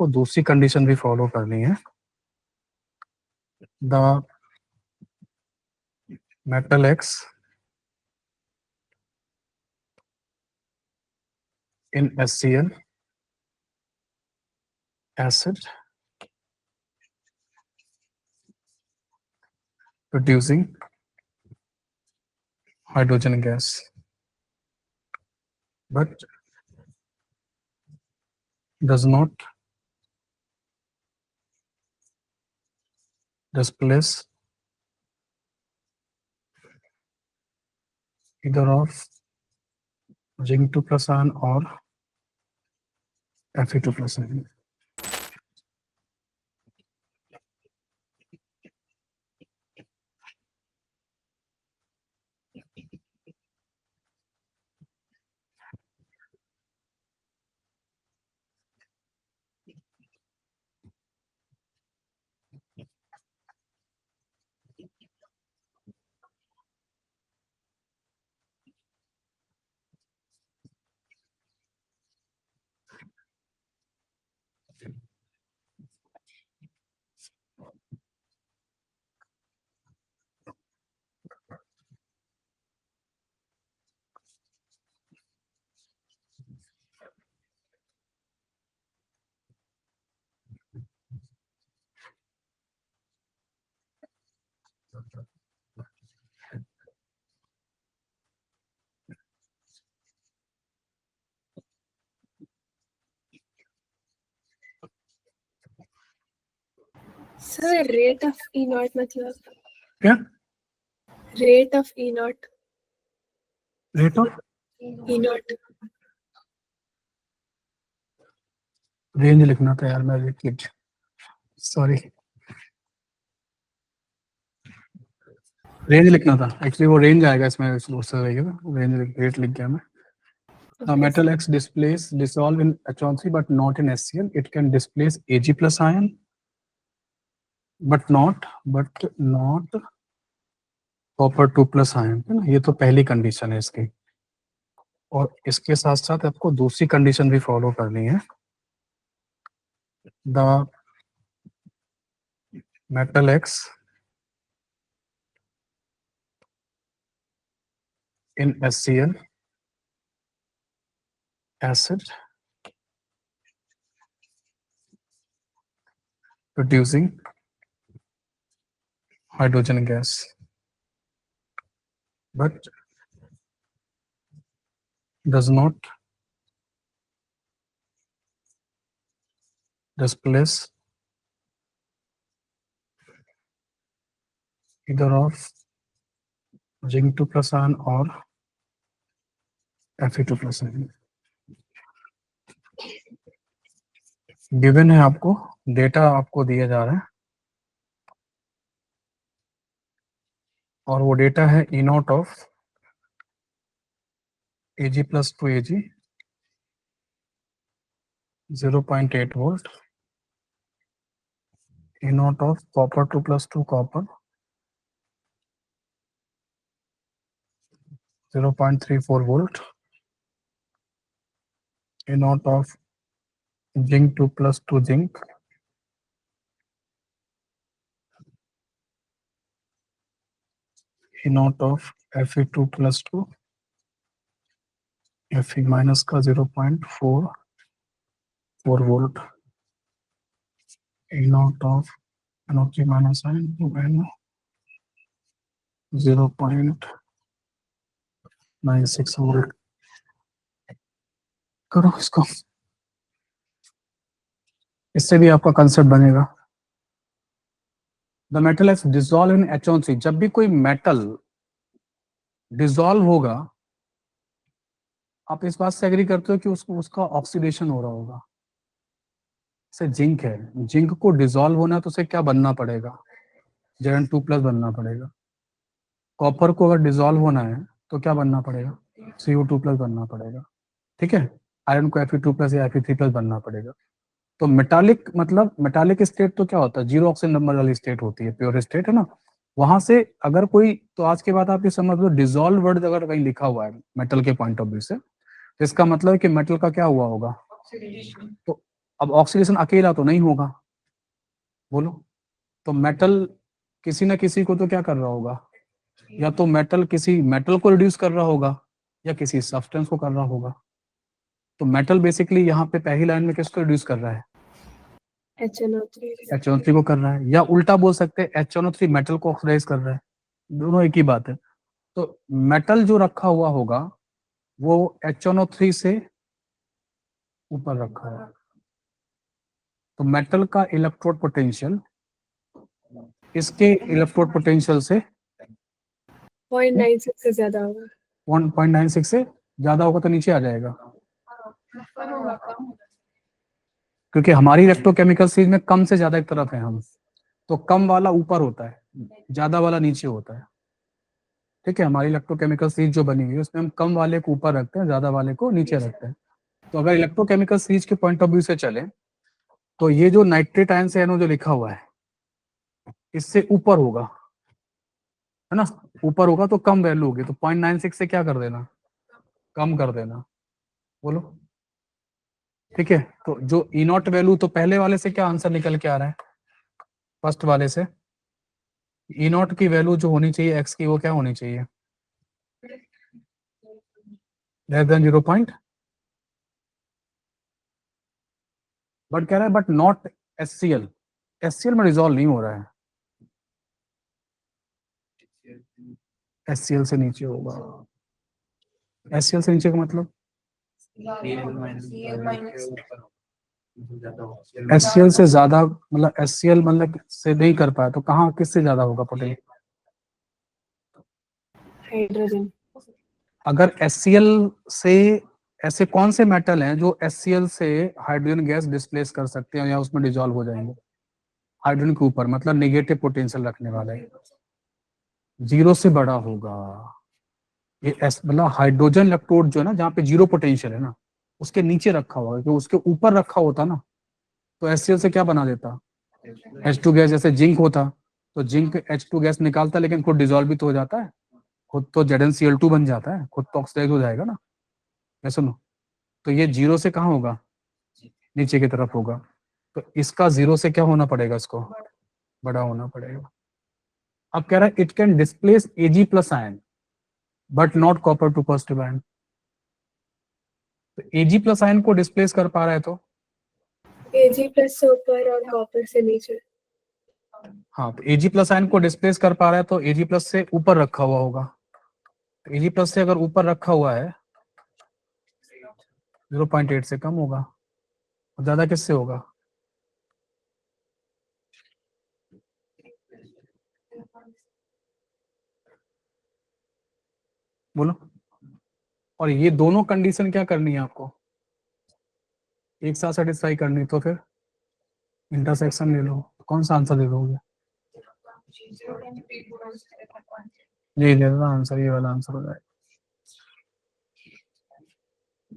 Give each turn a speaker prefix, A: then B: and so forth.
A: आपको दूसरी कंडीशन भी फॉलो करनी है। The metal x in HCl acid producing hydrogen gas, but does not displace either of zinc 2 plus ion or Fe2 plus ion.
B: Sir rate of E not मतलब
A: क्या
B: rate of E not
A: rate of
B: E not
A: range लिखना था यार, मैं लिख sorry range लिखना था actually, वो रेंज आएगा इसमें, उससे रहेगा रेंज, रेट लिख गया मैं। The metal X dissolve in H1C but not in HCl. It can displace Ag plus ion, but not copper 2 plus ion, है ना। ये तो पहली कंडीशन है इसकी, और इसके साथ साथ आपको दूसरी कंडीशन भी फॉलो करनी है। The metal X in HCl acid producing hydrogen gas, but does not displace either of zinc 2 plus ion or Fe2 plus ion. Given है आपको, डेटा आपको दिया जा रहा है, और वो डेटा है ई not of Ag plus 2 Ag 0.8 volt, E naught of copper 2 plus 2 copper 0.34 volt, E naught of zinc 2 plus 2 zinc E naught of Fe2 plus 2 Fe minus का 0.44 volt, E naught of NO3 minus ion to NO 0.96 volt। करो इसको, इससे भी आपका concept बनेगा। The metal is dissolve in H1C। जब भी कोई मेटल डिसॉल्व होगा, आप इस बात से एग्री करते हो कि उसका ऑक्सीडेशन हो रहा होगा। से जिंक है, जिंक को डिसॉल्व होना है तो उसे क्या बनना पड़ेगा, Zn2 प्लस बनना पड़ेगा। कॉपर को अगर डिसॉल्व होना है तो क्या बनना पड़ेगा, CO2 प्लस बनना पड़ेगा। ठीक है, आयरन को Fe2 प्लस या Fe3 प्लस बनना पड़ेगा। तो मेटालिक मतलब मेटालिक स्टेट तो क्या होता है, जीरो ऑक्सीजन नंबर वाली स्टेट होती है, प्योर स्टेट है ना। वहां से अगर कोई, तो आज के बाद आप ये समझ लो, डिसॉल्व वर्ड अगर कहीं लिखा हुआ है मेटल के पॉइंट ऑफ व्यू से, तो इसका मतलब है कि मेटल का क्या हुआ होगा, तो अब ऑक्सीडेशन अकेला तो नहीं होगा, बोलो। तो मेटल किसी ना किसी को तो क्या कर रहा होगा, या तो मेटल किसी मेटल को रिड्यूस कर रहा होगा या किसी सब्सटेंस को कर रहा होगा। तो मेटल बेसिकली यहाँ पे पहली लाइन में किसको रिड्यूस कर रहा है,
B: HNO3
A: HNO3 को कर रहा है, या उल्टा बोल सकते हैं HNO3 मेटल को ऑक्सीडाइज कर रहा है, दोनों एक ही बात है। तो मेटल जो रखा हुआ होगा वो HNO3 से ऊपर रखा है, तो मेटल का इलेक्ट्रोड पोटेंशियल इसके इलेक्ट्रोड पोटेंशियल से
B: 0.96 से ज्यादा होगा।
A: 1.96 से ज्यादा होगा तो नीचे आ जाएगा, क्योंकि हमारी इलेक्ट्रोकेमिकल सीरीज में कम से ज्यादा एक तरफ है हम, तो कम वाला ऊपर होता है, ज्यादा वाला नीचे होता है। ठीक है, हमारी इलेक्ट्रोकेमिकल सीरीज जो बनी हुई है उसमें हम कम वाले को ऊपर रखते हैं, ज्यादा वाले को नीचे रखते हैं। तो अगर इलेक्ट्रोकेमिकल सीरीज के पॉइंट ऑफ व्यू से चले तो ये जो नाइट्रेट आयन से एनो जो लिखा हुआ है इससे ऊपर होगा, है ना, ऊपर होगा तो कम वैल्यू होगी, तो 0.96 से क्या कर देना, कम कर देना, बोलो। ठीक है, तो जो ई नॉट वैल्यू, तो पहले वाले से क्या आंसर निकल के आ रहा है, फर्स्ट वाले से ई नॉट की वैल्यू जो होनी चाहिए एक्स की वो क्या होनी चाहिए, लेस देन 0. बट कह रहा है बट नॉट HCl, HCl में रिजॉल्व नहीं हो रहा है, HCl से नीचे होगा। HCl से नीचे का मतलब HCl से ज्यादा, मतलब HCl मतलब से नहीं कर पाया तो कहाँ किससे ज्यादा होगा पोटेंशियल,
B: हाइड्रोजन।
A: अगर HCl से, ऐसे कौन से मेटल हैं जो HCl से हाइड्रोजन गैस डिस्प्लेस कर सकते हैं या उसमें डिजॉल्व हो जाएंगे, हाइड्रोजन के ऊपर, मतलब नेगेटिव पोटेंशियल रखने वाले, 0 से बड़ा होगा। ये मतलब हाइड्रोजन इलेक्ट्रोड जो है ना, जहाँ पे 0 पोटेंशियल है ना, उसके नीचे रखा हुआ है, कि उसके ऊपर रखा होता ना तो HCl से क्या बना देता, H2 गैस, जैसे जिंक होता तो जिंक H2 गैस निकालता लेकिन खुद डिजॉल्व भी तो हो जाता है, खुद तो ZnCl2 बन जाता है, खुद तो ऑक्सीडाइज हो जाएगा ना। मैं सुनो, तो ये 0 से कहाँ होगा, नीचे की तरफ होगा, तो इसका 0 से क्या होना पड़ेगा, इसको बड़ा होना पड़ेगा। अब कह रहा है it can displace Ag plus ion but not copper two positive ion, तो Ag प्लस आयन को डिस्प्लेस कर पा रहा है तो
B: Ag+ से ऊपर और कॉपर से नीचे।
A: हाँ, तो Ag प्लस आयन को डिस्प्लेस कर पा रहा है तो Ag प्लस से ऊपर रखा हुआ होगा, तो Ag प्लस से अगर ऊपर रखा हुआ है 0.8 से कम होगा, और ज्यादा किससे होगा, बोलो। और ये दोनों कंडीशन क्या करनी है आपको, एक साथ सेटिस्फाई करनी, तो फिर इंटरसेक्शन ले लो, कौन सा आंसर दे दोगे, जी दे दो आंसर, ये वाला आंसर हो जाएगा।